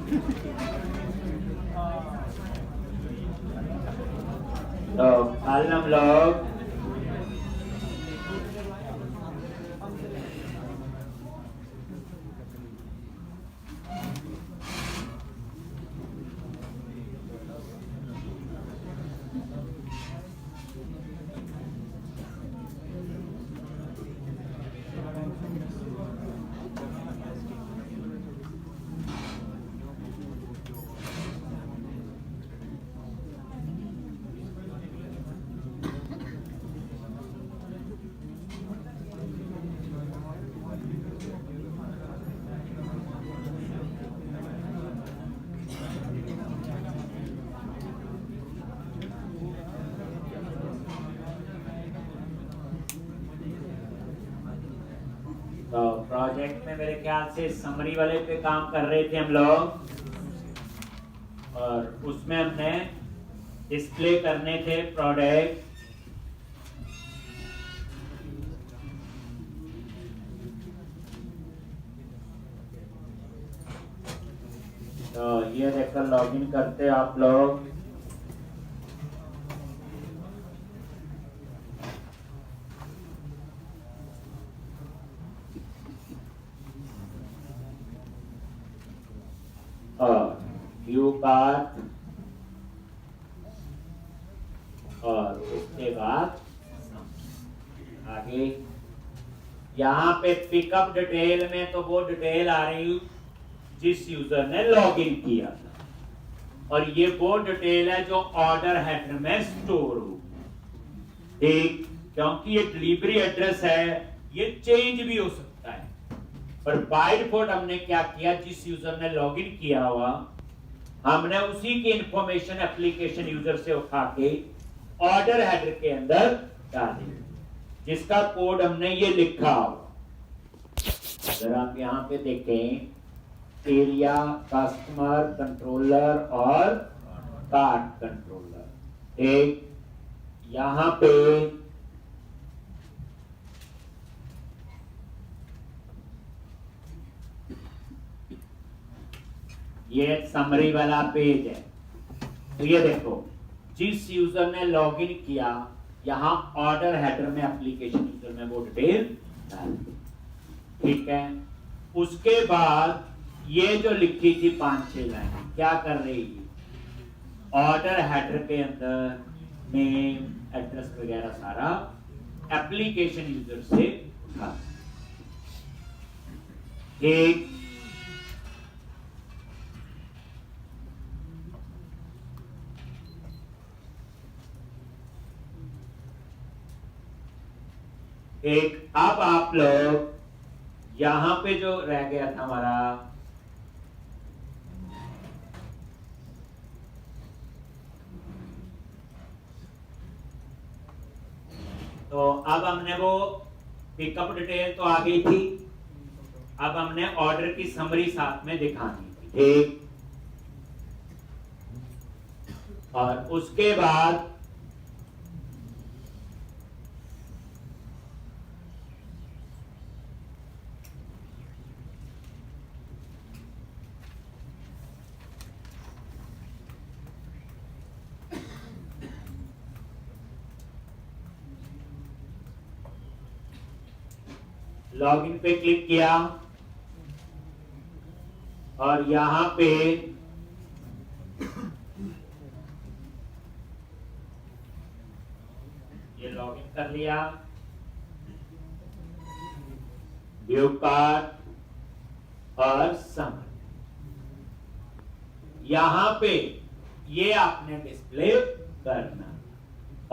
तो कल हम लोग तो प्रोजेक्ट में मेरे ख्याल से समरी वाले पे काम कर रहे थे हम लोग, और उसमें हमने डिस्प्ले करने थे प्रोडक्ट। तो ये देखकर लॉगिन करते आप लोग। और व्यू कार्ड, और उसके बाद आगे यहाँ पे पिकअप डिटेल में तो वो डिटेल आ रही जिस यूजर ने लॉगिन किया था, और ये वो डिटेल है जो ऑर्डर हेडर में स्टोर हो। ठीक, क्योंकि ये डिलीवरी एड्रेस है, ये चेंज भी हो सकता है, पर बाय डिफॉल्ट हमने क्या किया, जिस यूजर ने लॉगिन किया हुआ हमने उसी की इंफॉर्मेशन एप्लीकेशन यूजर से उठा के ऑर्डर हेडर के अंदर डाल दी, जिसका कोड हमने ये लिखा हुआ। अगर आप यहाँ पे देखें, एरिया, कस्टमर कंट्रोलर और कार्ड कंट्रोलर, एक यहाँ पे ये समरी वाला पेज है। तो ये देखो, जिस यूजर ने लॉगिन किया, यहाँ ऑर्डर हेडर में एप्लीकेशन यूजर में वो डिटेल डाल दी। ठीक है, उसके बाद ये जो लिखी थी 5-6 लाइन क्या कर रही है, ऑर्डर हेडर के अंदर नेम, एड्रेस वगैरह सारा एप्लीकेशन यूजर से उठा। ठीक, एक अब आप लोग यहां पे जो रह गया था हमारा, तो अब हमने वो पिकअप डिटेल तो आ गई थी, अब हमने ऑर्डर की समरी साथ में दिखानी थी। ठीक, और उसके बाद लॉगिन पे क्लिक किया, और यहां पे ये लॉगिन कर लिया, व्यू कार्ड और समरी, यहां पे ये आपने डिस्प्ले करना।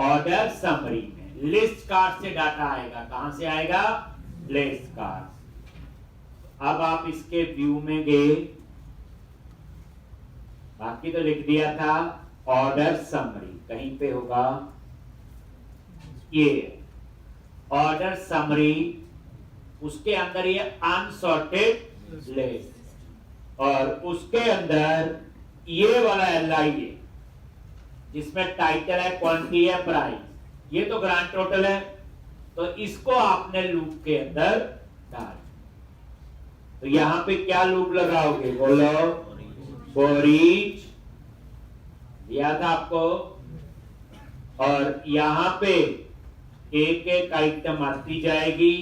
ऑर्डर समरी में लिस्ट कार्ड से डाटा आएगा, कहां से आएगा, लिस्ट कार्ड। अब आप इसके व्यू में गए, बाकी तो लिख दिया था, ऑर्डर समरी कहीं पे होगा, ये ऑर्डर समरी, उसके अंदर ये अनसॉर्टेड लिस्ट, और उसके अंदर ये वाला LI है जिसमें टाइटल है, क्वांटिटी है, प्राइस, ये तो ग्रांड टोटल है, तो इसको आपने लूप के अंदर डाल। तो यहां पे क्या लूप लगाओगे, बोलो, फॉर ईच दिया था आपको, और यहां पे एक एक आइटम आती जाएगी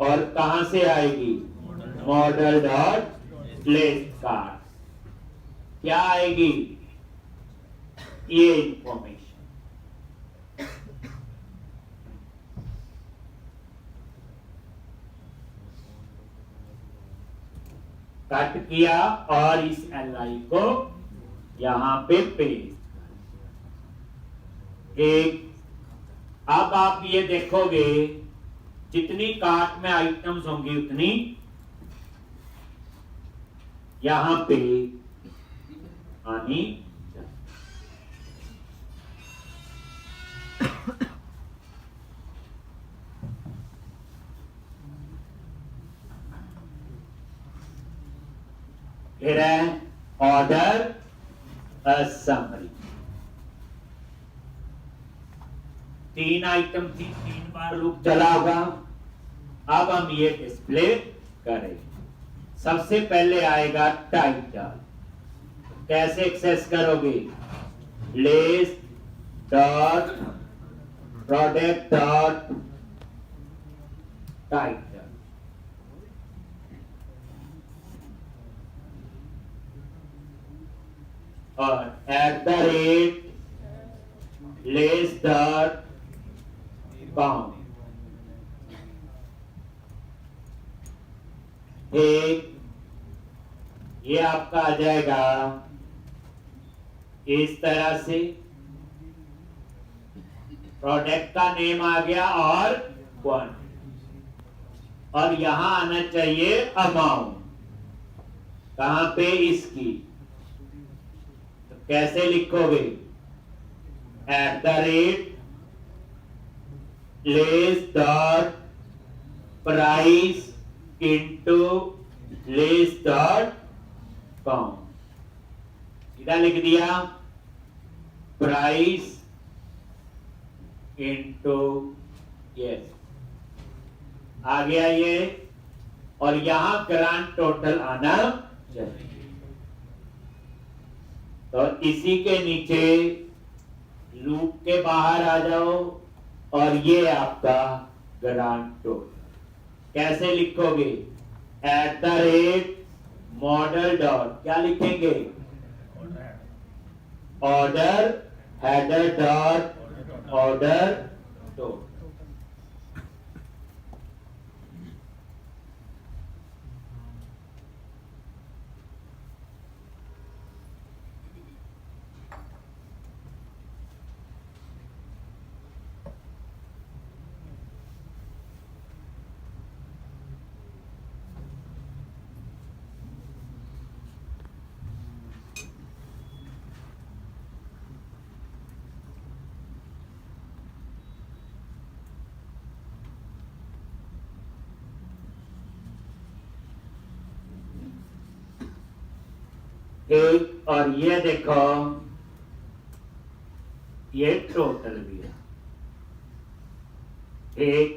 और कहां से आएगी, मॉडल डॉट लिस्ट कार्ड क्या आएगी, ये इंफॉर्मेशन। कट किया और इस LI को यहां पे पेस्ट। एक अब आप ये देखोगे जितनी कार्ट में आइटम्स होंगी उतनी यहां पे आनी फिर है ऑर्डर समरी। 3 आइटम थी, 3 बार लूप चला होगा। अब हम ये डिस्प्ले करें। सबसे पहले आएगा टाइटल, कैसे एक्सेस करोगे, list dot product dot title, और @ लिस्ट डॉट काउंट। एक ये आपका आ जाएगा इस तरह से, प्रोडक्ट का नेम आ गया और क्वांटिटी, और यहां आना चाहिए अमाउंट, कहां पे, इसकी। तो कैसे लिखोगे, @ list dot price into list dot count, सीधा लिख दिया, प्राइस इंटू यस आ गया ये, और यहां ग्रांड टोटल आना चाहिए। तो इसी के नीचे लूप के बाहर आ जाओ, और ये आपका ग्रांड टोटल कैसे लिखोगे, @ मॉडल डॉट क्या लिखेंगे, order header dot order total. एक, और ये देखो ये टोटल भी है एक।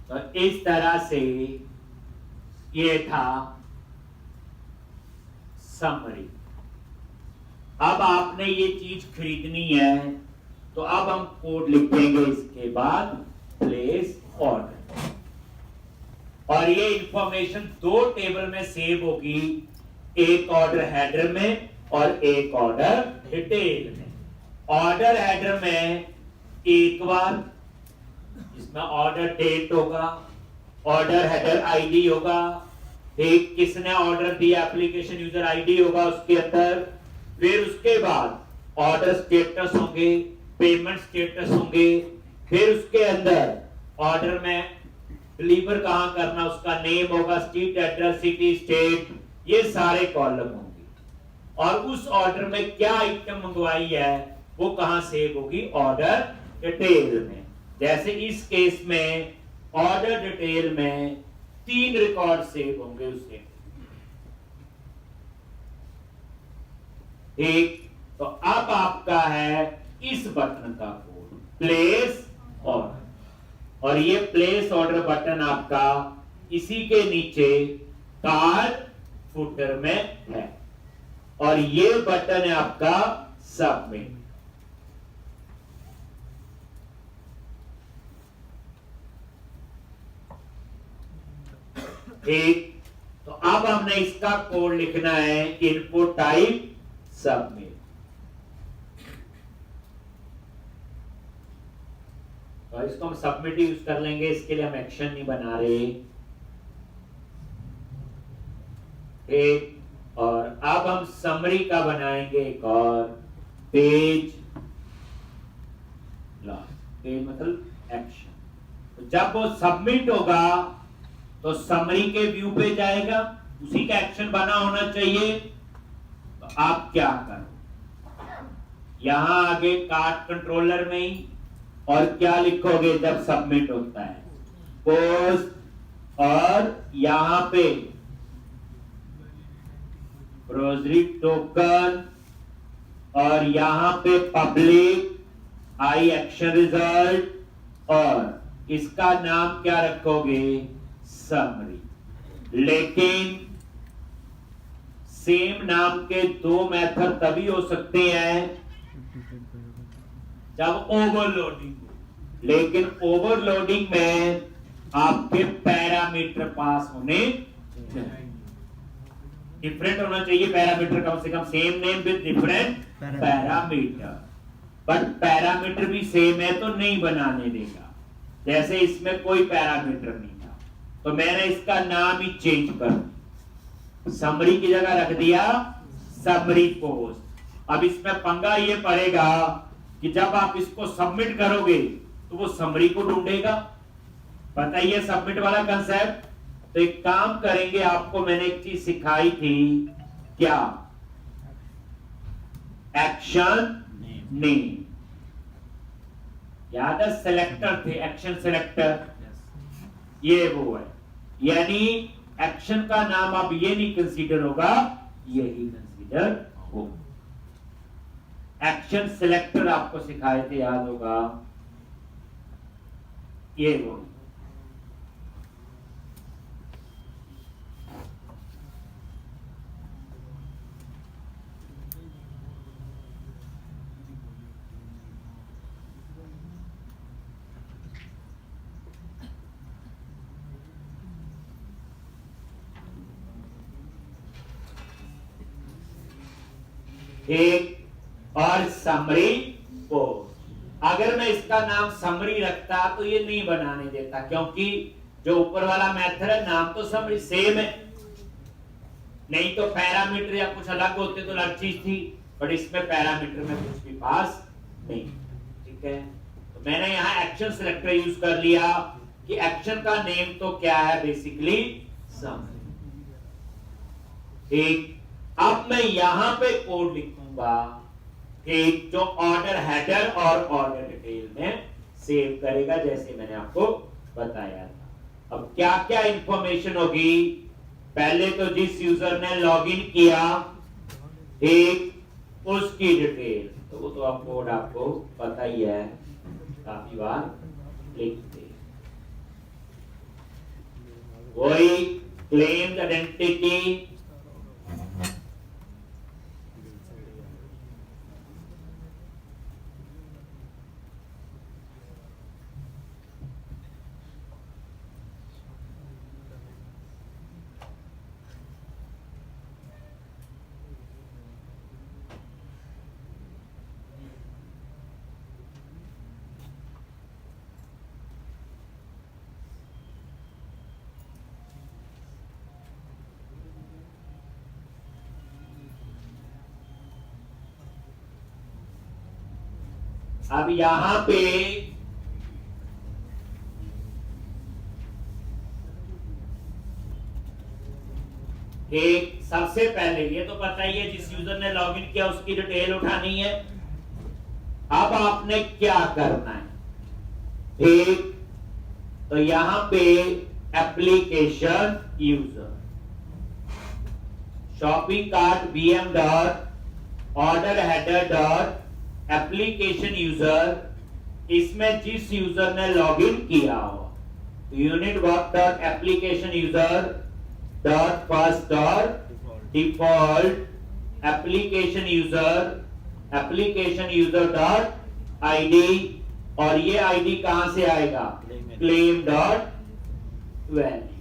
तो इस तरह से ये था समरी। अब आपने ये चीज खरीदनी है, तो अब हम कोड लिखेंगे, इसके बाद प्लेस ऑर्डर, और ये इंफॉर्मेशन 2 टेबल में सेव होगी, एक ऑर्डर हेडर में और एक ऑर्डर डिटेल में। ऑर्डर हेडर में एक बार इसमें ऑर्डर डेट होगा, ऑर्डर हेडर आईडी होगा, एक किसने ऑर्डर दिया एप्लीकेशन यूजर आईडी होगा उसके अंदर, फिर उसके बाद ऑर्डर स्टेटस होंगे, पेमेंट स्टेटस होंगे, फिर उसके अंदर ऑर्डर में डिलीवर कहां करना उसका नेम होगा, स्ट्रीट एड्रेस, सिटी, स्टेट, ये सारे कॉलम होंगे, और उस ऑर्डर में क्या आइटम मंगवाई है वो कहां सेव होगी, ऑर्डर डिटेल में। जैसे इस केस में ऑर्डर डिटेल में 3 रिकॉर्ड सेव होंगे उससे। एक तो अब आपका है इस बटन का कोड प्लेस ऑर्डर, और ये प्लेस ऑर्डर बटन आपका इसी के नीचे कार्ड फुटर में है। और ये बटन है आपका सबमिट। ठीक, तो अब हमने इसका कोड लिखना है इनपुट टाइप सबमिट। तो इसको हम सबमिट यूज कर लेंगे, इसके लिए हम एक्शन नहीं बना रहे। ठीक, और अब हम समरी का बनाएंगे एक और पेज लॉस। पेज मतलब एक्शन। तो जब वो सबमिट होगा तो समरी के व्यू पे जाएगा, उसी का एक्शन बना होना चाहिए। तो आप क्या करो, यहां आगे कार्ड कंट्रोलर में ही और क्या लिखोगे जब सबमिट होता है, पोस्ट, और यहां पे ग्रोसरी टोकन, और यहां पे पब्लिक आई एक्शन रिजल्ट, और इसका नाम क्या रखोगे, समरी। लेकिन सेम नाम के दो मेथड तभी हो सकते हैं जब ओवरलोडिंग हो, लेकिन ओवरलोडिंग में आपके पैरामीटर पास होने डिफरेंट होना चाहिए। पैरामीटर कम से कम same name with different parameter, but parameter भी सेम है तो नहीं बनाने देगा। जैसे इसमें कोई पैरामीटर नहीं था तो मैंने इसका नाम ही चेंज कर दिया, समरी की जगह रख दिया समरी पोस्ट। अब इसमें पंगा ये पड़ेगा कि जब आप इसको सबमिट करोगे तो वो समरी को ढूंढेगा। पता ही है सबमिट वाला कंसेप्ट। तो एक काम करेंगे, आपको मैंने एक चीज सिखाई थी, क्या, एक्शन नेम याद है, सेलेक्टर थे, एक्शन सेलेक्टर, ये वो है। यानी एक्शन का नाम अब ये नहीं कंसीडर होगा, यही कंसीडर होगा। एक्शन सेलेक्टर आपको सिखाए थे, याद होगा, ये वो। एक और समरी पोस्ट। अगर मैं इसका नाम समरी रखता तो ये नहीं बनाने देता, क्योंकि जो ऊपर वाला मेथड है नाम तो समरी सेम है, नहीं तो पैरामीटर या कुछ अलग होते तो अलग चीज थी, बट इसमें पैरामीटर में कुछ भी पास नहीं। ठीक है, तो मैंने यहां एक्शन सेलेक्टर यूज कर लिया कि एक्शन का नेम तो क्या है, बेसिकली समरी। ठीक, अब मैं यहां पे कोड लिखूंगा, ठीक, जो ऑर्डर हेडर और ऑर्डर डिटेल में सेव करेगा, जैसे मैंने आपको बताया था। अब क्या क्या इंफॉर्मेशन होगी, पहले तो जिस यूजर ने लॉगिन किया, ठीक, उसकी डिटेल, तो वो तो आप कोड आपको पता ही है, काफी बार लिखते। वही क्लेम्ड आइडेंटिटी, अब यहां पे एक सबसे पहले ये तो पता ही है, जिस यूजर ने लॉगिन किया उसकी डिटेल उठानी है। अब आपने क्या करना है, ठीक, तो यहां पे application user, shopping cart BM dot order header dot application user, इसमें जिस यूजर ने लॉगिन किया हो, unit work dot application user dot first dot default application user dot ID, और ये आईडी कहां से आएगा, क्लेम डॉट वैल्यू।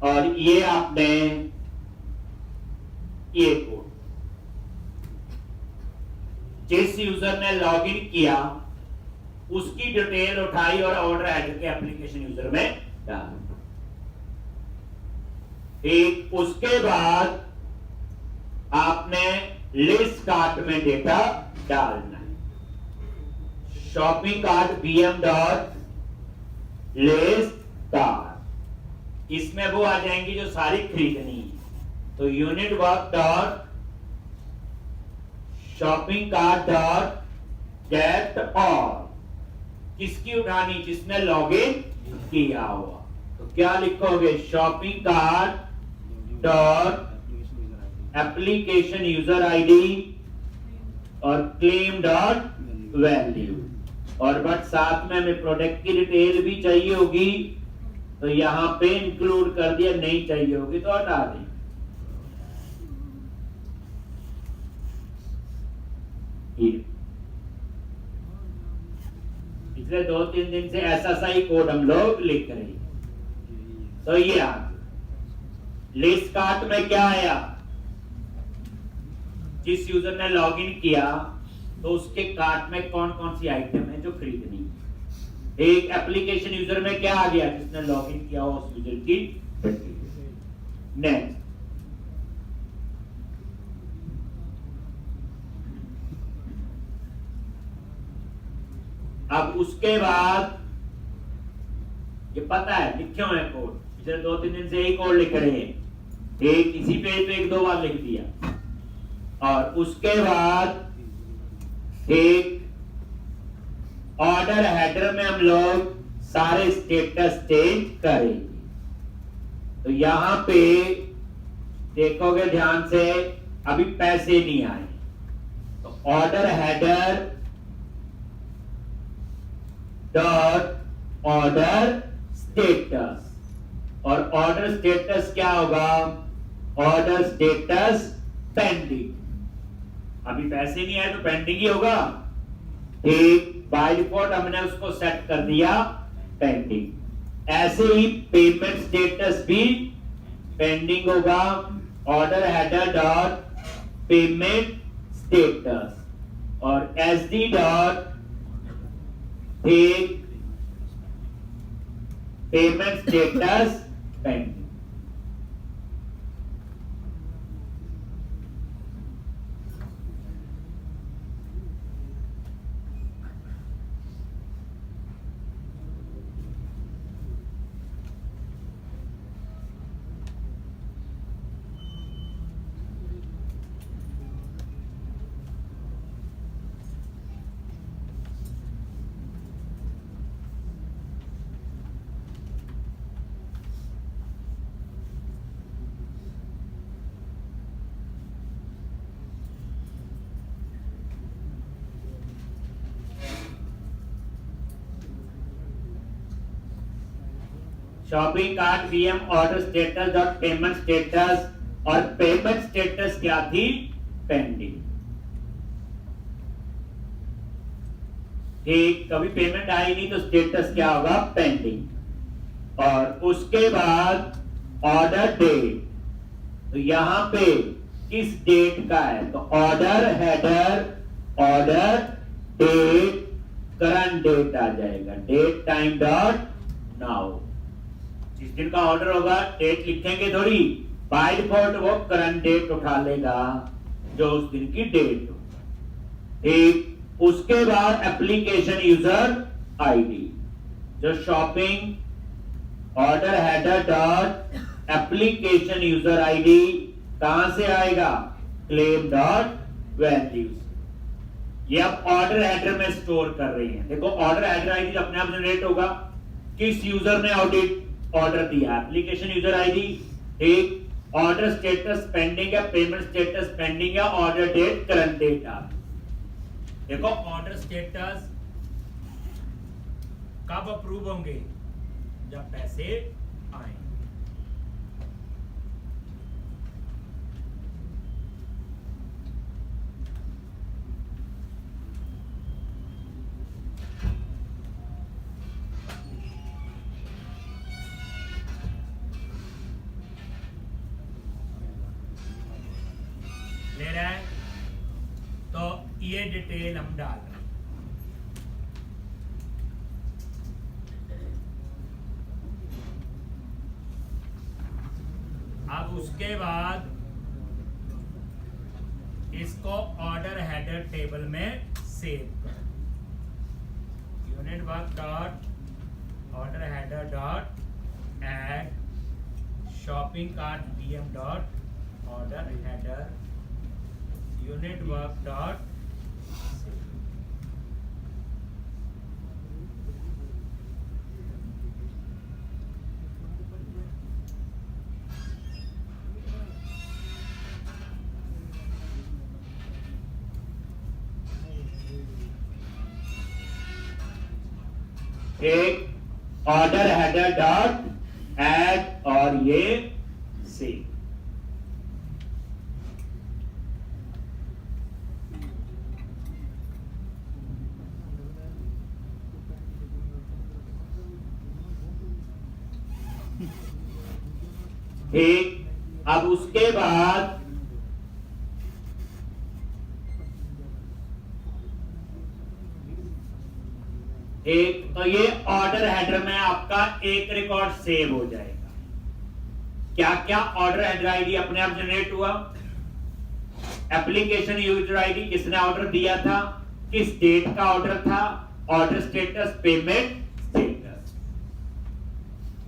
और ये आपने ये कोड जिस यूजर ने लॉगिन किया उसकी डिटेल उठाई और ऑर्डर हेडर के एप्लीकेशन यूजर में डाल। ठीक, उसके बाद आपने लिस्ट कार्ट में डेटा डालना है। Shopping cart BM dot list cart, इसमें वो आ जाएंगी जो सारी खरीदनी है। तो unit work dot shopping cart dot get all, किसकी उठानी, जिसने लॉगिन किया हुआ। तो क्या लिखोगे, shopping cart dot application user ID और क्लेम डॉट वैल्यू। और बट साथ में हमें प्रोडक्ट की डिटेल भी चाहिए होगी, तो यहां पे इंक्लूड कर दिया, नहीं चाहिए होगी तो हटा दें। पिछले 2-3 दिन से ऐसा सा ही कोड हम लोग लिख रहे हैं। तो ये आ लिस्ट कार्ट में क्या आया, जिस यूजर ने लॉगिन किया तो उसके कार्ट में कौन कौन सी आइटम है जो खरीदनी है। एक एप्लीकेशन यूजर में क्या आ गया, जिसने लॉगिन किया हो उस यूजर की। नेक्स्ट, अब उसके बाद ये पता है लिखे हुए हैं कोड, पिछले 2-3 दिन से यही कोड लिख रहे हैं। एक इसी पेज पे 1-2 बार लिख दिया। और उसके बाद एक ऑर्डर हेडर में हम लोग सारे स्टेटस चेंज करेंगे। तो यहां पे देखोगे ध्यान से, अभी पैसे नहीं आए, तो order header dot order status, और ऑर्डर स्टेटस क्या होगा, ऑर्डर स्टेटस पेंडिंग। अभी पैसे नहीं आए तो पेंडिंग ही होगा। ठीक, बाय डिफॉल्ट हमने उसको सेट कर दिया पेंडिंग। ऐसे ही पेमेंट स्टेटस भी पेंडिंग होगा, order header dot payment status, और SD dot payment status pending. Shopping cart VM order status dot payment status, और पेमेंट स्टेटस क्या थी, पेंडिंग। ठीक, कभी पेमेंट आई नहीं तो स्टेटस क्या होगा, पेंडिंग। और उसके बाद ऑर्डर डेट, तो यहां पे किस डेट का है, तो order header order date current date आ जाएगा, डेट टाइम डॉट नाउ। जिस दिन का ऑर्डर होगा डेट लिखेंगे थोड़ी, बाय डिफॉल्ट वो करंट डेट उठा लेगा जो उस दिन की डेट हो। ठीक, उसके बाद एप्लीकेशन यूजर आईडी, जो shopping order header dot application user ID कहां से आएगा, क्लेम डॉट वैल्यूज। ये आप ऑर्डर हेडर में स्टोर कर रहे हैं। देखो ऑर्डर हेडर आईडी अपने आप जनरेट होगा, किस यूजर ने ऑर्डर दिया, एप्लीकेशन यूजर आईडी। एक ऑर्डर स्टेटस पेंडिंग है, पेमेंट स्टेटस पेंडिंग है, ऑर्डर डेट करंट डेट आ। देखो ऑर्डर स्टेटस कब अप्रूव होंगे, जब पैसे आए। डिटेल हम डाल रहे हैं। अब उसके बाद इसको ऑर्डर हेडर टेबल में सेव कर। Unit work dot order header dot add shopping cart BM dot order header unit work dot एक ऑर्डर हेडर डॉट ऐड और ये सेव। ठीक, अब उसके बाद एक तो ये ऑर्डर हेडर में आपका एक रिकॉर्ड सेव हो जाएगा। क्या क्या ऑर्डर हेडर आईडी अपने आप जनरेट हुआ, एप्लीकेशन यूजर आईडी किसने ऑर्डर दिया था, किस डेट का ऑर्डर था, ऑर्डर स्टेटस, पेमेंट स्टेटस।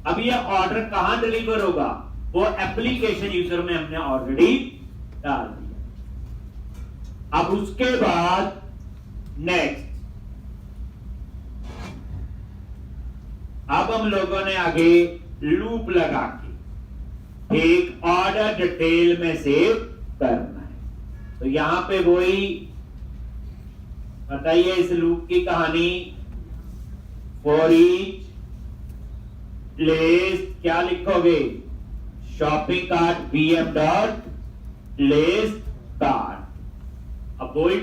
अब ये ऑर्डर कहां डिलीवर होगा, वो एप्लीकेशन यूजर में हमने ऑलरेडी डाल दिया। अब उसके बाद नेक्स्ट, अब हम लोगों ने आगे लूप लगा के एक ऑर्डर डिटेल में सेव करना है। तो यहां पे वही बताइए इस लूप की कहानी। फॉर ईच प्लेस क्या लिखोगे, shopping cart BM dot place cart. अब वही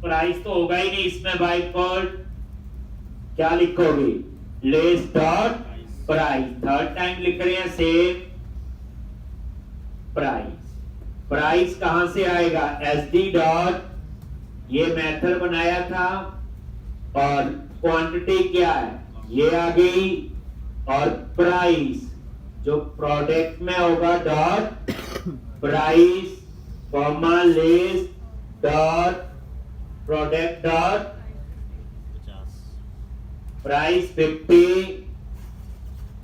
प्राइस तो होगा ही नहीं इसमें बाय डिफॉल्ट, क्या लिखोगे, less dot price. Third time लिख रहे हैं सेव प्राइस। प्राइस कहां से आएगा, एसडी डॉट, ये मेथड बनाया था और क्वांटिटी क्या है, ये आ गई, और प्राइस जो प्रोडक्ट में होगा dot price comma less dot product dot price 50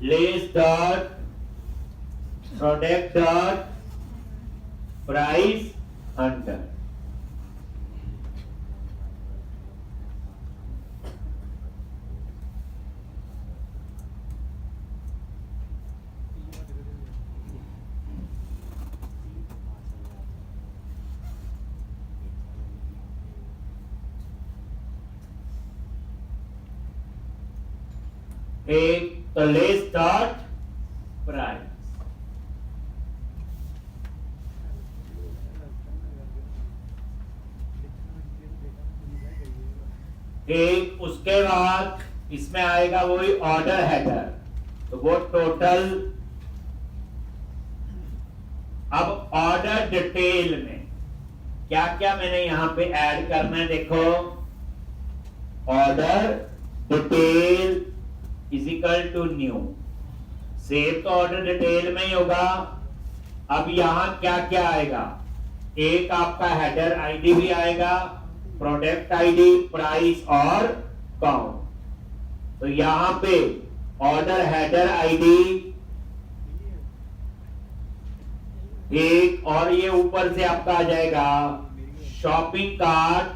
less dot product dot price 100। एक तो लेस डॉट प्राइस, एक उसके बाद इसमें आएगा वही ऑर्डर हेडर, तो वो टोटल। अब ऑर्डर डिटेल में क्या क्या मैंने यहां पे ऐड करना है, देखो order detail is equal to new. Save तो ऑर्डर डिटेल में ही होगा। अब यहां क्या क्या आएगा, एक आपका हेडर आईडी भी आएगा, प्रोडक्ट आईडी, प्राइस और काउंट। तो यहां पे ऑर्डर हेडर आईडी एक, और ये ऊपर से आपका आ जाएगा shopping cart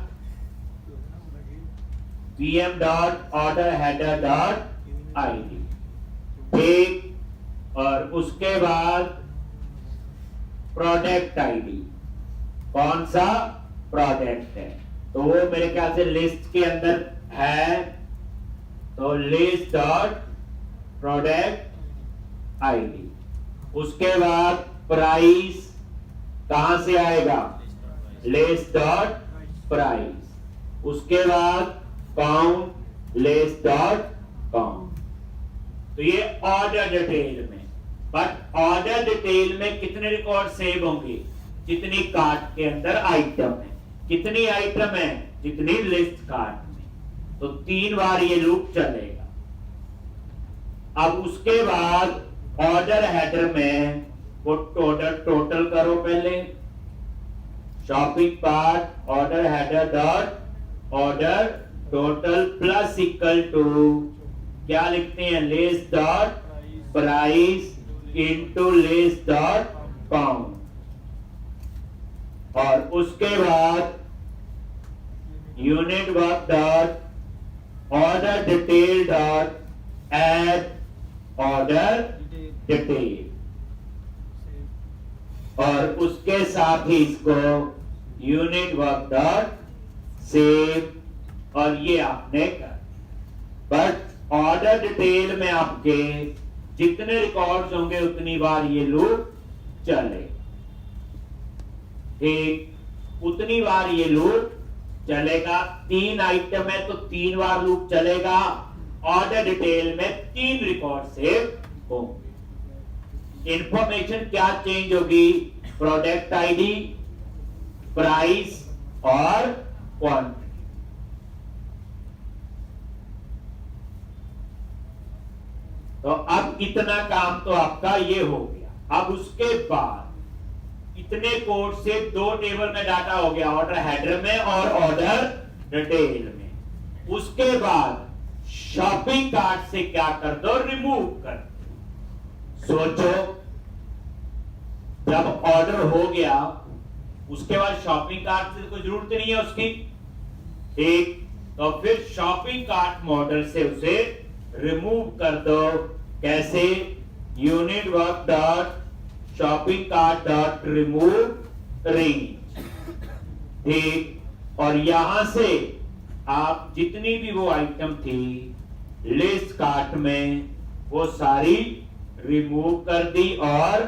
BM dot order header dot ID, ठीक। और उसके बाद प्रोडक्ट आईडी, कौन सा प्रोडक्ट है, तो वो मेरे ख्याल से लिस्ट के अंदर है, तो लिस्ट डॉट प्रोडक्ट आईडी। उसके बाद प्राइस कहां से आएगा, लिस्ट डॉट प्राइस। उसके बाद काउंट, लिस्ट डॉट काउंट। तो ये ऑर्डर डिटेल में, बट ऑर्डर डिटेल में कितने रिकॉर्ड सेव होंगे, जितनी कार्ट के अंदर आइटम है। कितनी आइटम है, जितनी लिस्ट कार्ट में, तो 3 बार ये लूप चलेगा। अब उसके बाद ऑर्डर हेडर में वो टोटल करो पहले, shopping cart order header dot order total plus equal to क्या लिखते हैं, list dot price into list dot count, और उसके बाद unit work dot order detail dot add order detail, और उसके साथ ही इसको यूनिट वर्क डॉट सेव, और ये आपने कर। बट ऑर्डर डिटेल में आपके जितने रिकॉर्ड्स होंगे उतनी बार ये लूप चले, ठीक, उतनी बार ये लूप चलेगा। 3 आइटम है तो 3 बार लूप चलेगा। ऑर्डर डिटेल में 3 रिकॉर्ड सेव होंगे। इंफॉर्मेशन क्या चेंज होगी, प्रोडक्ट आईडी, प्राइस और क्वांटिटी। तो अब इतना काम तो आपका ये हो गया। अब उसके बाद इतने कोड से 2 टेबल में डाटा हो गया, ऑर्डर हेडर में और ऑर्डर डिटेल में। उसके बाद शॉपिंग कार्ट से क्या कर दो, रिमूव कर दो। सोचो, जब ऑर्डर हो गया उसके बाद शॉपिंग कार्ट से कोई जरूरत नहीं है उसकी, ठीक, तो फिर शॉपिंग कार्ट मॉडल से उसे रिमूव कर दो। कैसे, unit work dot shopping cart dot remove range, ठीक, और यहां से आप जितनी भी वो आइटम थी लिस्ट कार्ट में वो सारी रिमूव कर दी और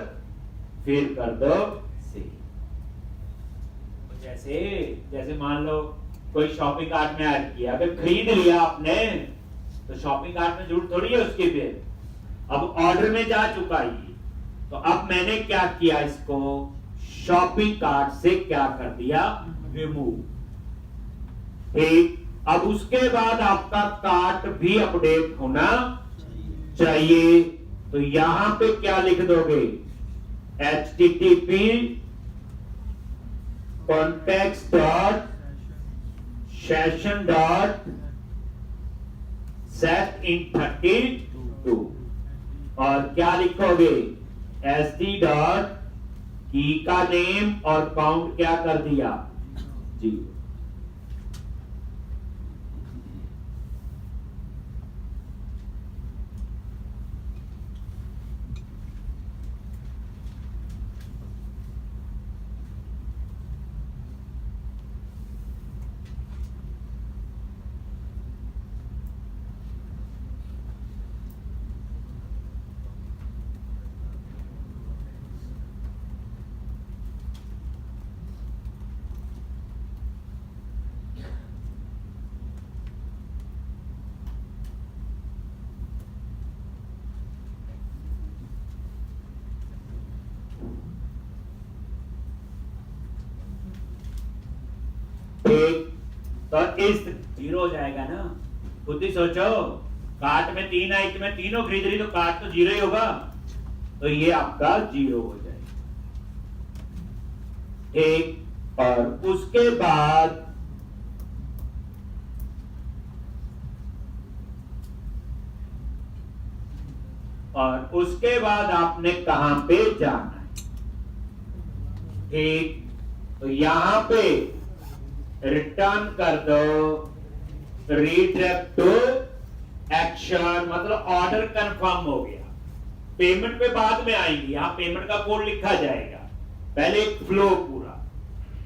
फिर कर दो सेव। जैसे जैसे मान लो कोई शॉपिंग कार्ट में ऐड किया, अगर खरीद लिया आपने तो शॉपिंग कार्ट में जरूरत थोड़ी है उसकी, फिर अब ऑर्डर में जा चुका ये, तो अब मैंने क्या किया, इसको शॉपिंग कार्ट से क्या कर दिया, रिमूव, ठीक। अब उसके बाद आपका कार्ट भी अपडेट होना चाहिए, तो यहां पे क्या लिख दोगे, http context dot session dot set in 32, और क्या लिखोगे, sd डॉट की का नेम और काउंट क्या कर दिया, 0। तो इस 0 हो जाएगा ना, खुद ही सोचो, कार्ट में 3 आइटम में तीनों खरीद रही तो कार्ट तो 0 ही होगा, तो ये आपका 0 हो जाएगा, ठीक। और उसके बाद आपने कहां पे जाना है, ठीक, तो यहां पे रिटर्न कर दो रीडायरेक्ट टू एक्शन, मतलब ऑर्डर कंफर्म हो गया। पेमेंट पे बाद में आएंगे, यहां पेमेंट का कोड लिखा जाएगा, पहले एक फ्लो पूरा।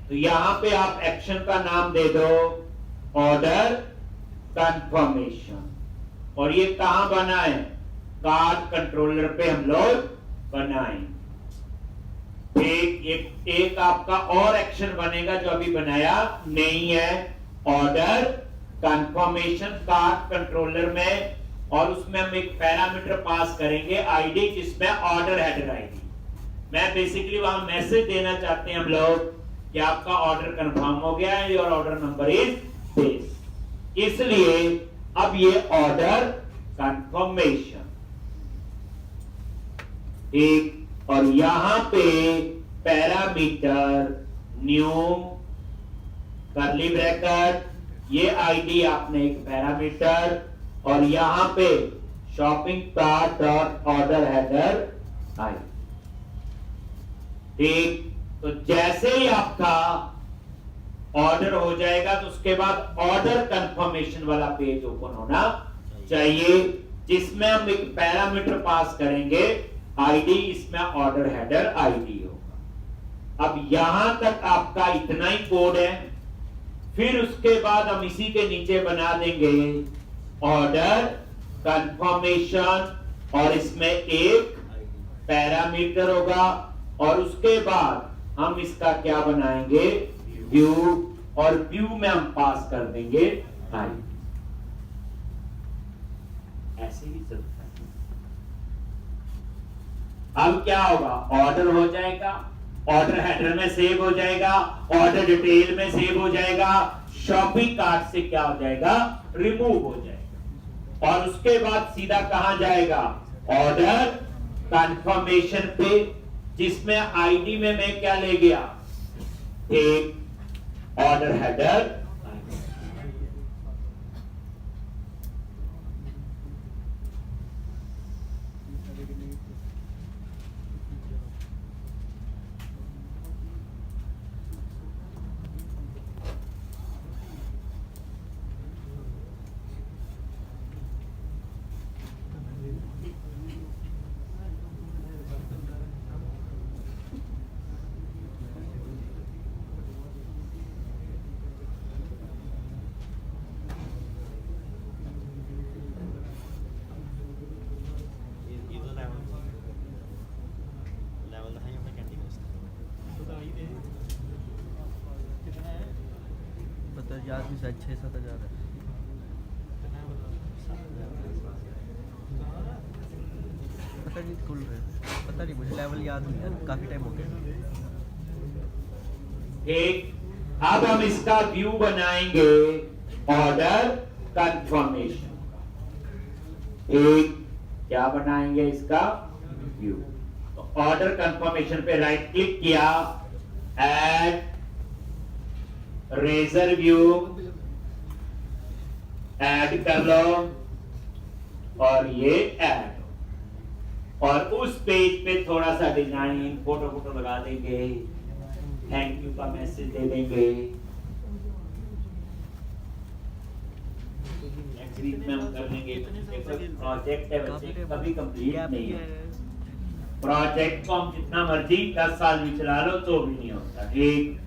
तो यहां पे आप एक्शन का नाम दे दो ऑर्डर कंफर्मेशन, और ये कहां बना है, कार्ड कंट्रोलर पे हम लोग बनाएंगे। एक आपका और एक्शन बनेगा जो अभी बनाया नहीं है, ऑर्डर कंफर्मेशन कार्ड कंट्रोलर में, और उसमें हम एक पैरामीटर पास करेंगे आईडी, जिसमें ऑर्डर हेडर आईडी। मैं बेसिकली वहां मैसेज देना चाहते हैं हम लोग कि आपका ऑर्डर कंफर्म हो गया है, your order number is this. इसलिए अब ये ऑर्डर कंफर्मेशन, ठीक। और यहां पे पैरामीटर न्यू करली ब्रैकेट, ये आईडी आपने एक पैरामीटर, और यहां पे shopping cart dot order header I, ठीक। तो जैसे ही आपका ऑर्डर हो जाएगा तो उसके बाद ऑर्डर कंफर्मेशन वाला पेज ओपन होना चाहिए, जिसमें हम एक पैरामीटर पास करेंगे आईडी, इसमें ऑर्डर हेडर आईडी होगा। अब यहां तक आपका इतना ही कोड है। फिर उसके बाद हम इसी के नीचे बना देंगे ऑर्डर कंफर्मेशन, और इसमें एक पैरामीटर होगा, और उसके बाद हम इसका क्या बनाएंगे, व्यू, और व्यू में हम पास कर देंगे आईडी। ऐसे ही चलता है। अब क्या होगा, ऑर्डर हो जाएगा, ऑर्डर हेडर में सेव हो जाएगा, ऑर्डर डिटेल में सेव हो जाएगा, शॉपिंग कार्ट से क्या हो जाएगा, रिमूव हो जाएगा, और उसके बाद सीधा कहां जाएगा, ऑर्डर कंफर्मेशन पे, जिसमें आईडी में मैं क्या ले गया, एक ऑर्डर हेडर। याद भी शायद 6-7 हज़ार है। पता नहीं खुल रहे, पता नहीं, मुझे लेवल याद नहीं है, काफी टाइम हो गया। ठीक, अब हम इसका व्यू बनाएंगे ऑर्डर कंफर्मेशन का। एक क्या बनाएंगे इसका व्यू, तो ऑर्डर कंफर्मेशन पे राइट क्लिक किया, ऐड रेजर व्यू ऐड कर लो, और ये ऐड, और उस पेज पे थोड़ा सा डिजाइन फोटो लगा देंगे, थैंक यू का मैसेज दे देंगे। नेक्स्ट वीक में हम कर लेंगे, प्रोजेक्ट है बच्चे कभी कंप्लीट नहीं है। प्रोजेक्ट को हम जितना मर्जी 10 साल भी चला लो तो भी नहीं होता, ठीक,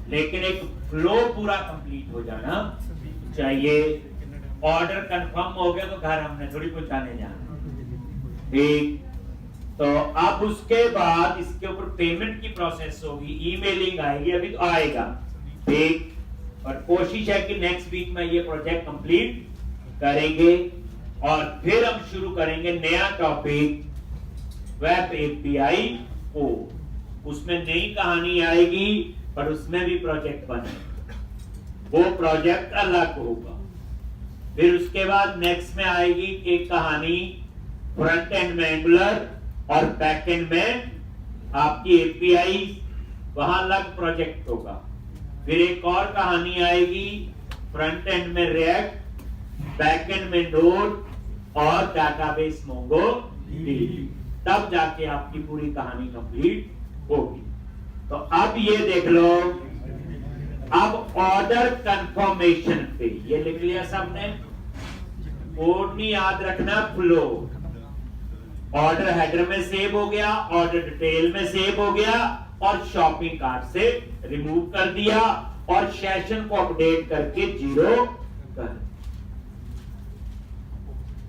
लेकिन एक फ्लो पूरा कंप्लीट हो जाना चाहिए। ऑर्डर कंफर्म हो गया तो घर हमने थोड़ी पहुंचाने जाना, ठीक। तो अब उसके बाद इसके ऊपर पेमेंट की प्रोसेस होगी, ईमेलिंग आएगी, अभी तो आएगा, ठीक। और कोशिश है कि नेक्स्ट वीक में ये प्रोजेक्ट कंप्लीट करेंगे, और फिर हम शुरू करेंगे नया टॉपिक, वेब एपीआई को। उसमें नई कहानी आएगी, पर उसमें भी प्रोजेक्ट बनेगा, वो प्रोजेक्ट अलग होगा। फिर उसके बाद नेक्स्ट में आएगी एक कहानी फ्रंट एंड में एंगुलर, और बैक एंड में आपकी एपीआई, वहां अलग प्रोजेक्ट होगा। फिर एक और कहानी आएगी फ्रंट एंड में रिएक्ट, बैक एंड में नोड, और डाटाबेस मोंगोडीबी, तब जाके आपकी पूरी कहानी कंप्लीट होगी। तो अब ये देख लो, अब ऑर्डर कंफर्मेशन पे ये लिख लिया सबने, कोड नहीं याद रखना, फ्लो, ऑर्डर हेडर में सेव हो गया, ऑर्डर डिटेल में सेव हो गया, और शॉपिंग कार्ट से रिमूव कर दिया, और सेशन को अपडेट करके 0 कर।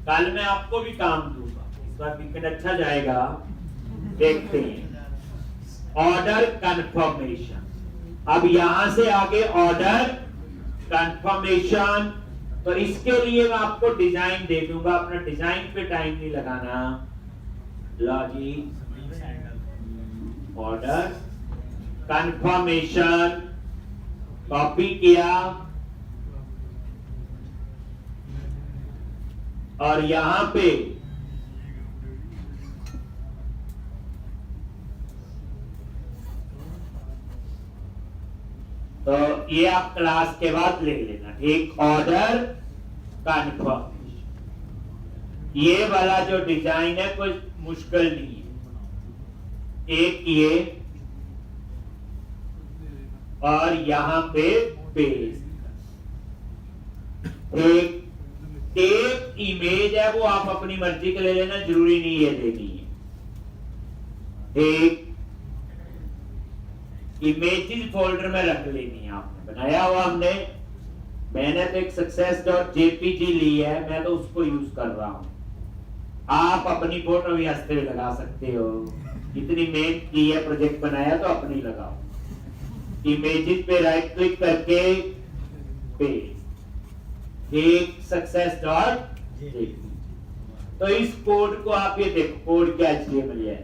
कल मैं आपको भी काम दूंगा, इस बार वीकेंड अच्छा जाएगा, देखते हैं। ऑर्डर कंफर्मेशन, अब यहां से आगे ऑर्डर कंफर्मेशन, तो इसके लिए मैं आपको डिजाइन दे दूंगा, अपना डिजाइन पे टाइम नहीं लगाना। लॉजिक ऑर्डर कंफर्मेशन कॉपी किया और यहां पे तो ये आप क्लास के बाद ले लेना, ठीक। ऑर्डर कंफर्मेशन, ये वाला जो डिजाइन है कोई मुश्किल नहीं है। एक ये और यहां पे पेस्ट, एक इमेज है वो आप अपनी मर्जी के ले लेना, जरूरी नहीं है देनी है। एक इमेजेस फोल्डर में रख लेनी है, आपने बनाया हुआ हमने, मैंने तो एक success.jpg ली है, मैं तो उसको यूज कर रहा हूं। आप अपनी फोटो भी हंसते हुए लगा सकते हो, इतनी मेहनत की है, प्रोजेक्ट बनाया तो अपनी लगाओ। इमेजेस पे राइट क्लिक करके पेस्ट, एक success.jpg। तो इस कोड को आप ये देखो, कोड क्या HTML है।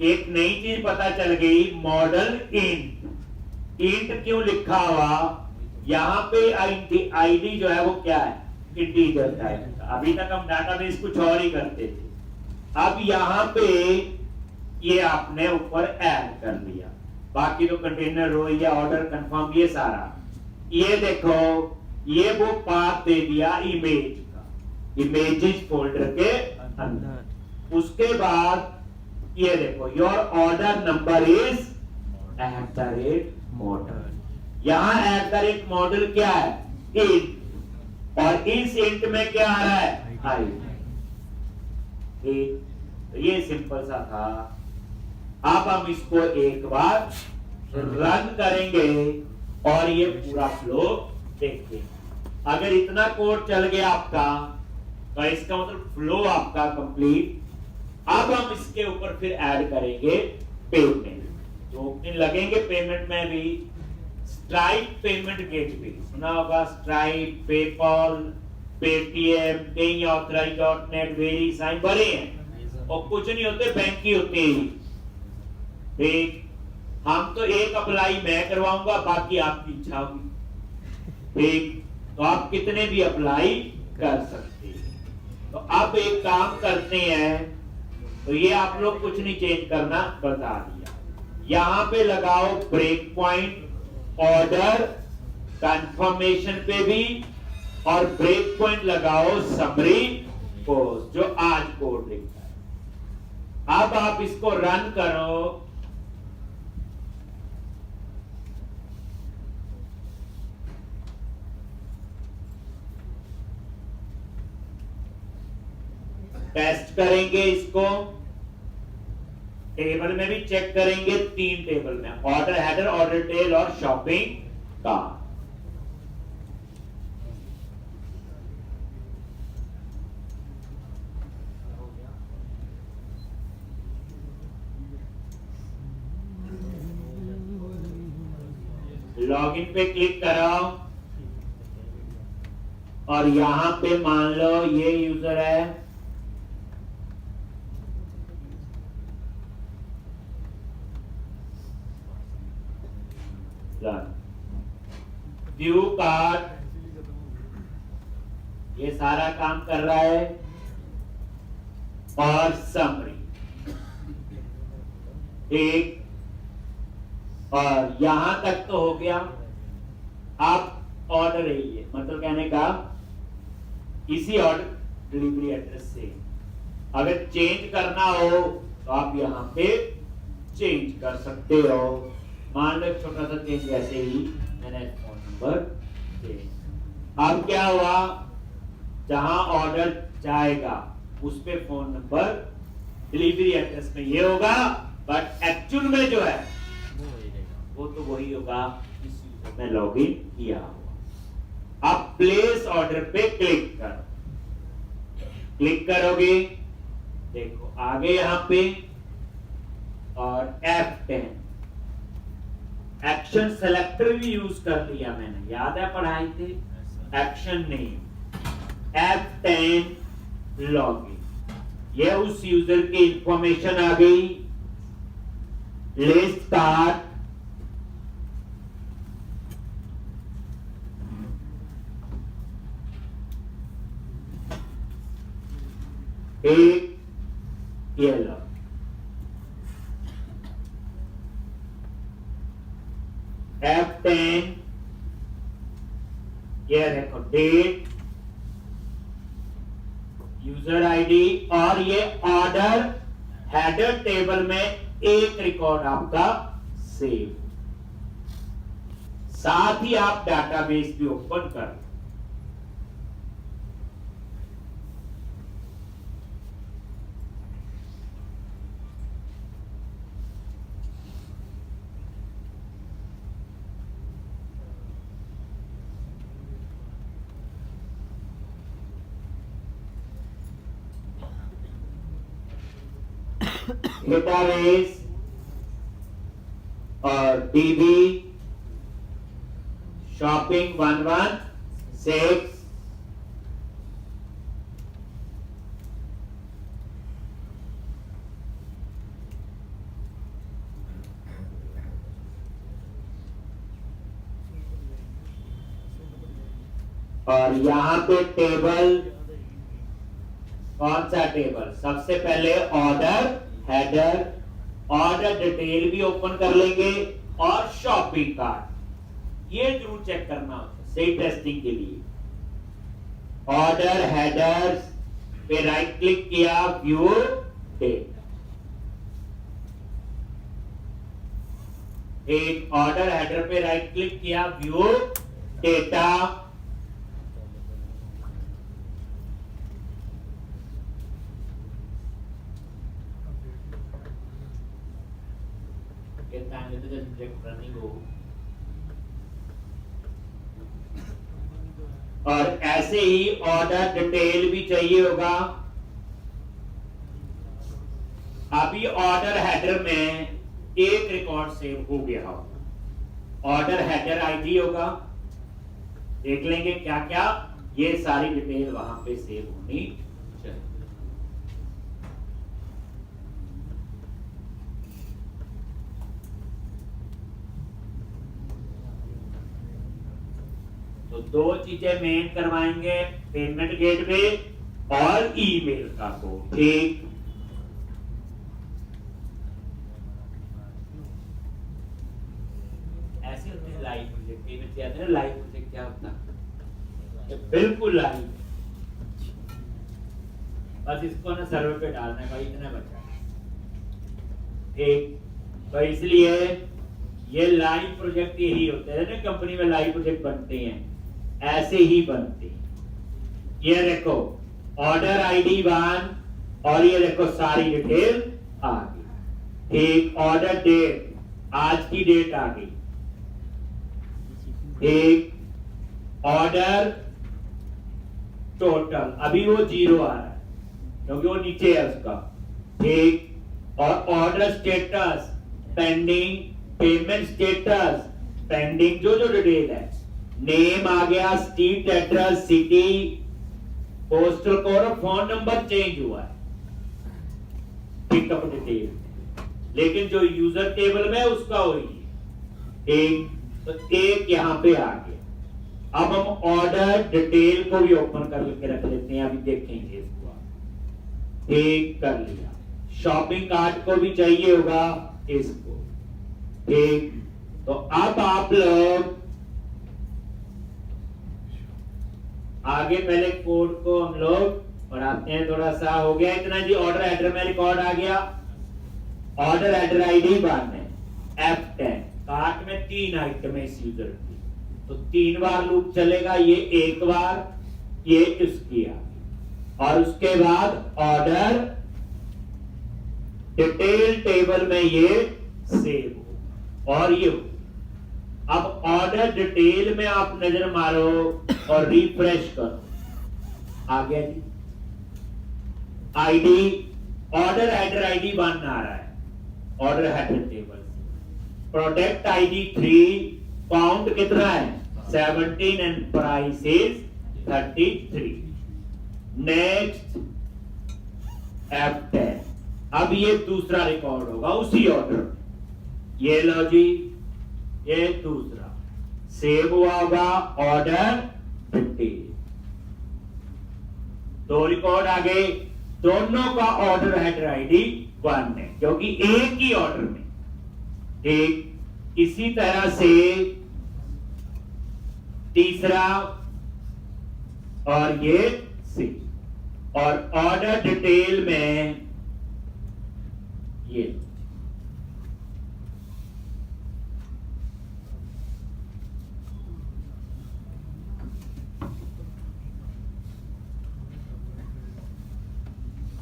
एक नई चीज पता चल गई, मॉडल इंट। इंट क्यों लिखा हुआ, यहाँ पे आईडी जो है वो क्या है, इंटीजर टाइप। अभी तक हम डाटाबेस कुछ और ही करते थे, अब यहाँ पे ये आपने ऊपर ऐड कर दिया। बाकी तो कंटेनर रो या ऑर्डर कंफर्म ये सारा, ये देखो ये वो पाथ दे दिया इमेज का, इमेजेस फोल्डर के अंदर। उसके बाद ये देखो your order number is @model, यहाँ @model क्या है, इंट, और इस इंट में क्या आ रहा है, ID। तो ये सिंपल सा था। अब हम इसको एक बार रन करेंगे और ये पूरा फ्लो देखते हैं। अगर इतना कोड चल गया आपका तो इसका मतलब फ्लो आपका कंप्लीट। अब हम इसके ऊपर फिर ऐड करेंगे पेमेंट, जो लगेंगे पेमेंट में भी। स्ट्राइप पेमेंट गेटवे सुना होगा, स्ट्राइप, पेपॉल, पेटीएम, कई ऑथराइज.नेट, वेरीसाइन बड़े हैं और कुछ नहीं होते, बैंक ही होते हैं। ठीक, हम तो एक अप्लाई मैं करवाऊंगा, बाकी आपकी इच्छा होगी। ठीक, तो आप कितने भी अप्लाई कर सकते हैं। तो अब एक काम करते हैं, तो ये आप लोग कुछ नहीं चेंज करना, बता दिया। यहां पे लगाओ ब्रेक पॉइंट, ऑर्डर कंफर्मेशन पे भी, और ब्रेक पॉइंट लगाओ समरी पोस्ट, जो आज कोड लिखता है। अब आप इसको रन करो, टेस्ट करेंगे इसको, टेबल में भी चेक करेंगे, 3 टेबल में, ऑर्डर हेडर, ऑर्डर टेल और शॉपिंग कार्ट। लॉगिन पे क्लिक कराओ और यहां पे मान लो ये यूजर है, व्यू कार्ड, ये सारा काम कर रहा है, और समरी एक, और यहां तक तो हो गया। आप ऑर्डर है ये, मतलब कहने का इसी ऑर्डर डिलीवरी एड्रेस से अगर चेंज करना हो तो आप यहां पे चेंज कर सकते हो। मान लो एक छोटा सा चेंज ऐसे ही, मैंने फोन नंबर दे। अब क्या हुआ, जहां ऑर्डर जाएगा उस पे फोन नंबर डिलीवरी एड्रेस में ये होगा, बट एक्चुअल में जो है वो तो वही होगा जिस यूजर ने लॉगिन किया हुआ। अब प्लेस ऑर्डर पे क्लिक करो, क्लिक करोगे देखो आगे यहां पे, और F10 एक्शन सेलेक्टर भी यूज कर लिया मैंने, याद है पढ़ाई थे, एक्शन नेम F10 लॉगिन, ये उस यूजर की इंफॉर्मेशन आ गई, लिस्ट कार्ड ठीक, ये लो F10, ये देखो डेट, यूजर आईडी, और ये ऑर्डर हेडर टेबल में एक रिकॉर्ड आपका सेव, साथ ही आप डाटाबेस भी ओपन कर। डेटाबेस और डीबी शॉपिंग 116, और यहां पे टेबल, कौन सा टेबल, सबसे पहले ऑर्डर हेडर, ऑर्डर डिटेल भी ओपन कर लेंगे, और शॉपिंग कार्ट, ये जरूर चेक करना होता है सही टेस्टिंग के लिए। ऑर्डर हेडर्स पे राइट क्लिक किया, व्यू डेट, एक ऑर्डर हेडर पे राइट क्लिक किया, व्यू डेटा, और ऐसे ही ऑर्डर डिटेल भी चाहिए होगा। अभी ऑर्डर हेडर में एक रिकॉर्ड सेव हो गया हो, ऑर्डर हेडर आईडी होगा, देख लेंगे क्या क्या, ये सारी डिटेल वहां पे सेव होनी चाहिए। तो दो चीजें मेन करवाएंगे, पेमेंट गेटवे और ईमेल का कोड, ठीक। ऐसे होते हैं लाइव प्रोजेक्ट, पेमेंट क्या होता है, लाइव प्रोजेक्ट क्या होता है, बिल्कुल लाइव, बस इसको ना सर्वर पे डालना है भाई, इतना बचा, ठीक। तो इसलिए ये लाइव प्रोजेक्ट यही होते हैं ना, कंपनी में लाइव प्रोजेक्ट बनते हैं, ऐसे ही बनते हैं। ये देखो ऑर्डर आईडी 1, और ये देखो सारी डिटेल आ गई, ठीक। ऑर्डर डेट, आज की डेट आ गई, ठीक। ऑर्डर टोटल, अभी वो 0 आ रहा है क्योंकि वो नीचे है उसका, ठीक। और order status pending, payment status pending, जो जो डिटेल है, नेम आ गया, street address, city, postal code और फोन नंबर चेंज हुआ है, पिकअप डिटेल, लेकिन जो यूजर टेबल में उसका वही है, एक तो एक यहां पे आ गया। अब हम ऑर्डर डिटेल को भी ओपन करके रख लेते हैं, अभी देखेंगे इसको, ठीक कर लिया। शॉपिंग कार्ट को भी चाहिए होगा इसको, ठीक। तो अब आप लोग आगे पहले कोड को हम लोग पढ़ाते हैं, थोड़ा सा हो गया इतना जी। ऑर्डर हेडर में रिकॉर्ड आ गया, ऑर्डर हेडर आईडी 1 है, F10, कार्ट में 3 आइटम है इस यूजर की, तो 3 बार लूप चलेगा, ये एक बार, ये इसकी आ, और उसके बाद ऑर्डर डिटेल टेबल में ये सेव हो, और ये हो। अब ऑर्डर डिटेल में आप नजर मारो और रिफ्रेश करो, आ गया जी आईडी, ऑर्डर हेडर आईडी 1 आ रहा है, ऑर्डर हेडर टेबल से। प्रोडक्ट आईडी 3, काउंट कितना है 17 and price is 33। Next F10, अब ये दूसरा रिकॉर्ड होगा उसी ऑर्डर, ये लो जी, ये दूसरा सेव हुआ होगा, ऑर्डर 50, 2 रिकॉर्ड आ गए। दोनों का ऑर्डर हेडर आईडी 1 है क्योंकि एक ही ऑर्डर में। ठीक इसी तरह से तीसरा और ये सी, और ऑर्डर डिटेल में ये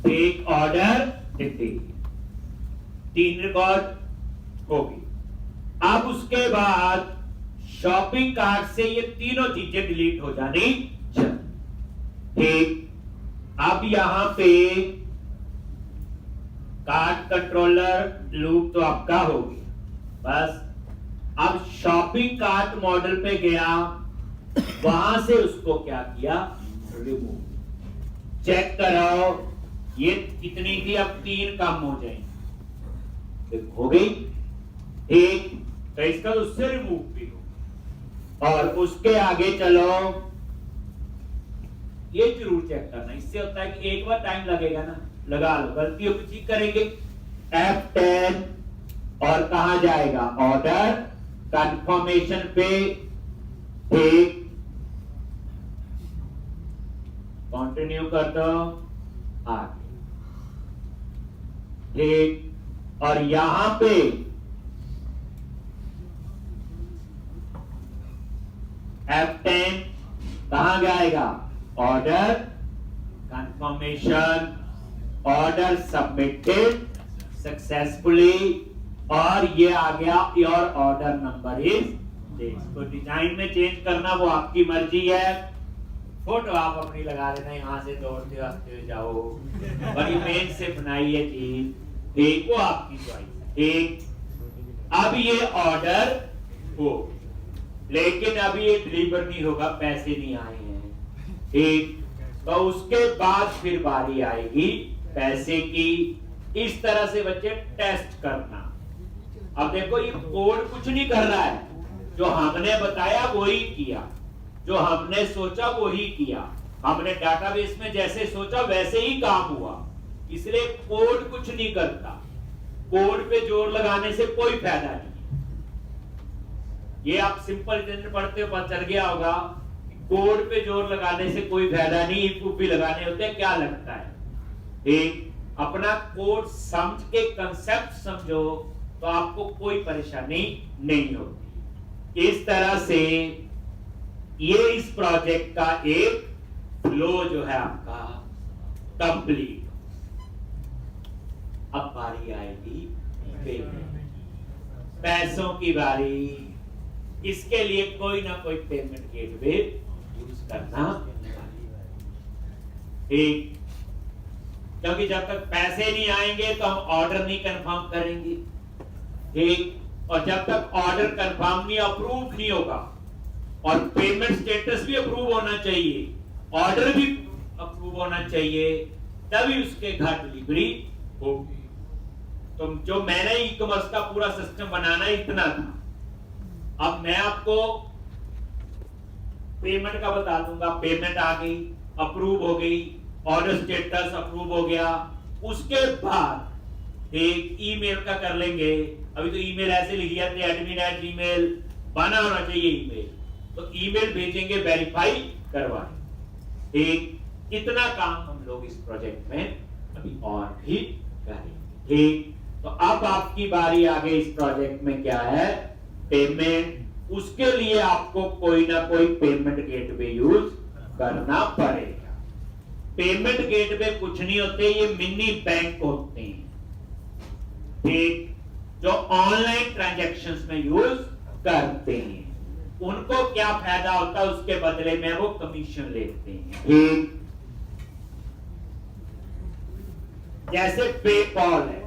एक ऑर्डर डिटेल, 3 रिकॉर्ड होगी। अब उसके बाद शॉपिंग कार्ट से ये तीनों चीजें डिलीट हो जानी चाहिए। ठीक अब यहां पे कार्ट कंट्रोलर लूप तो आपका हो गया। बस अब शॉपिंग कार्ट मॉडल पे गया, वहां से उसको क्या किया, रिमूव। चेक कराओ ये कितनी थी, अब 3 कम हो जाएंगे, हो गई। एक तो इसका उससे रिमूव भी हो, और उसके आगे चलो, ये जरूर चेक करना। इससे होता है कि एक बार टाइम लगेगा ना, लगा लो, गलतियों को ठीक करेंगे। F10 और कहा जाएगा, ऑर्डर कंफर्मेशन पे। ठीक कंटिन्यू कर दो आगे। ठीक और यहां पे F10 कहां जाएगा, order confirmation, order submitted successfully, और ये आ गया your order number is this. तो डिजाइन में चेंज करना वो आपकी मर्जी है, फोटो आप अपनी लगा लेना, यहाँ से दौड़ते हुए जाओ, बड़ी मेन से बनाई है चीज, ठीक वो आपकी चॉइस। ठीक अब ये ऑर्डर हो, लेकिन अभी ये डिलीवर नहीं होगा, पैसे नहीं आए हैं। ठीक तो उसके बाद फिर बारी आएगी पैसे की। इस तरह से बच्चे टेस्ट करना। अब देखो ये कोड कुछ नहीं कर रहा है, जो हमने बताया वही किया, जो हमने सोचा वही किया, हमने डाटाबेस में जैसे सोचा वैसे ही काम हुआ, इसलिए कोड कुछ नहीं करता। कोड पे जोर लगाने से कोई फायदा नहीं। ये आप सिंपल इंजीनियर पढ़ते हो, पता चल गया होगा, कोड पे जोर लगाने से कोई फायदा नहीं, इफ भी लगाने होते हैं, क्या लगता है। एक अपना कोड समझ के कंसेप्ट समझो तो आपको कोई परेशानी नहीं होती। इस तरह से ये इस प्रोजेक्ट का एक फ्लो जो है आपका कंप्लीट। अब बारी आएगी पेमेंट, पैसों की बारी। इसके लिए कोई ना कोई पेमेंट गेटवे यूज करना, ठीक, क्योंकि जब तक पैसे नहीं आएंगे तो हम ऑर्डर नहीं कंफर्म करेंगे। ठीक और जब तक ऑर्डर कंफर्म नहीं, अप्रूव नहीं होगा, और पेमेंट स्टेटस भी अप्रूव होना चाहिए, ऑर्डर भी अप्रूव होना चाहिए, तभी उसके घर डिलीवरी होगी। तो जो मैंने ई कॉमर्स का पूरा सिस्टम बनाना इतना था। अब मैं आपको पेमेंट का बता दूंगा। पेमेंट आ गई, अप्रूव हो गई, ऑर्डर स्टेटस अप्रूव हो गया, उसके बाद एक ईमेल का कर लेंगे। अभी तो ईमेल ऐसे लिख दिया थे, admin@gmail बना होना चाहिए ईमेल, तो ईमेल भेजेंगे वेरीफाई करवाएं। ठीक इतना काम हम लोग इस प्रोजेक्ट में अभी और भी करेंगे। ठीक तो अब आपकी बारी आ गई इस प्रोजेक्ट में, क्या है, पेमेंट। उसके लिए आपको कोई ना कोई पेमेंट गेटवे यूज करना पड़ेगा। पेमेंट गेटवे कुछ नहीं होते, ये मिनी बैंक होते हैं, ठीक, जो ऑनलाइन ट्रांजैक्शंस में यूज करते हैं। उनको क्या फायदा होता है, उसके बदले में वो कमीशन लेते हैं। ठीक जैसे पेपॉल है,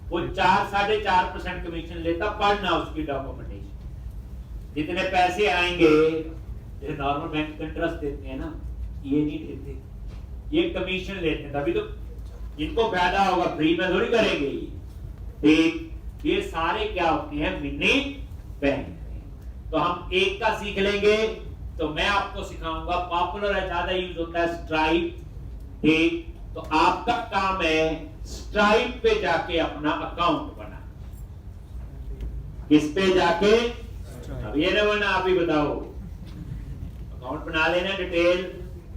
वो 4-4.5% कमीशन लेता, पढ़ना उसकी डॉक्यूमेंटेशन। जितने पैसे आएंगे, जैसे नॉर्मल बैंक इंटरेस्ट देते हैं ना, ये नहीं देते, ये कमीशन लेते हैं। तभी तो इनको फायदा होगा, फ्री में थोड़ी करेंगे ये। ठीक ये सारे क्या होते हैं, मिनी बैंक। तो हम एक का सीख लेंगे, तो मैं आपको सिखाऊंगा, पॉपुलर है, ज्यादा यूज होता है स्ट्राइप। ठीक तो आपका काम है स्ट्राइप पे जाके अपना अकाउंट बना। किस पे जाके? अब ये ना बना, आप ही बताओ। अकाउंट बना लेना, डिटेल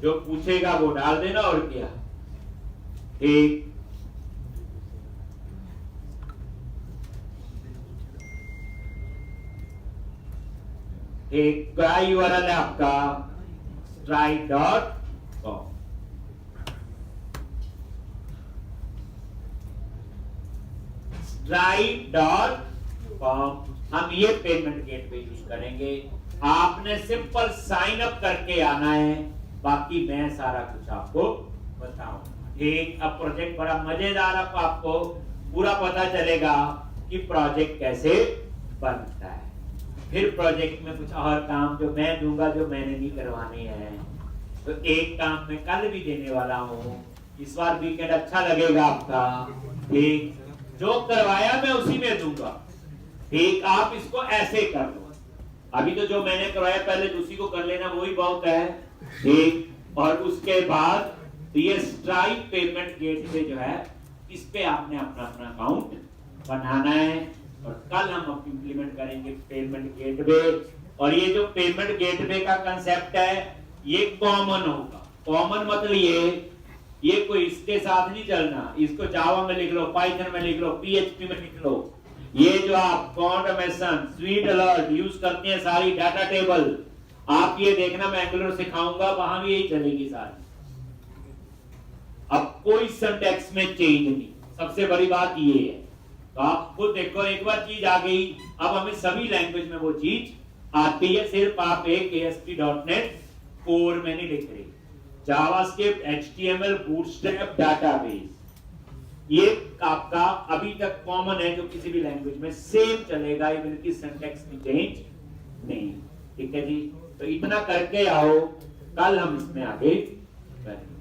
जो पूछेगा वो डाल देना, और क्या। ठीक, एक क्या यूआरएल है आपका? stripe.com। stripe.com हम ये पेमेंट गेटवे यूज करेंगे। आपने सिंपल साइन अप करके आना है, बाकी मैं सारा कुछ आपको बताऊंगा। ठीक, अब प्रोजेक्ट बड़ा मजेदार, आपको पूरा पता चलेगा कि प्रोजेक्ट कैसे बनता है। फिर प्रोजेक्ट में कुछ और काम जो मैं दूंगा, जो मैंने नहीं करवाने हैं, तो एक काम मैं कल भी देने वाला हूँ। इस बार वीकेंड अच्छा लगेगा आपका। ठीक, जो करवाया मैं उसी में दूंगा। ठीक, आप इसको ऐसे कर लो। अभी तो जो मैंने करवाया पहले उसी को कर लेना, वही बहुत है। ठीक, और उसके बाद तो ये स्ट्राइप पेमेंट गेटवे जो है, इस पे आपने अपना अपना अकाउंट बनाना है। और कल हम इंप्लीमेंट करेंगे पेमेंट गेटवे। और ये जो पेमेंट गेटवे का कंसेप्ट है, ये कॉमन होगा। कॉमन मतलब ये कोई इसके साथ नहीं चलना। इसको जावा में लिख लो, पाइथन में लिख लो, पीएचपी में लिख लो। ये जो आप कॉन्डमेशन, स्वीट अलर्ट यूज करते हैं, सारी डाटा टेबल, आप ये देखना मैं एंगुलर सिखाऊंगा, वहां भी यही चलेगी सारी। अब कोई सिंटैक्स में चेंज नहीं, सबसे बड़ी बात ये है। तो आप खुद देखो, एक बार चीज आ गई, अब हमें सभी लैंग्वेज में वो चीज आती है। सिर्फ आप एक ASP.NET कोर में नहीं लिख रहे। जावास्क्रिप्ट, HTML, बूटस्ट्रैप, डाटाबेस, ये आपका अभी तक कॉमन है, जो किसी भी लैंग्वेज में सेम चलेगा, इवन की सिंटैक्स में चेंज नहीं। ठीक है जी, तो इतना करके आओ, कल हम इसमें आगे बढ़ेंगे।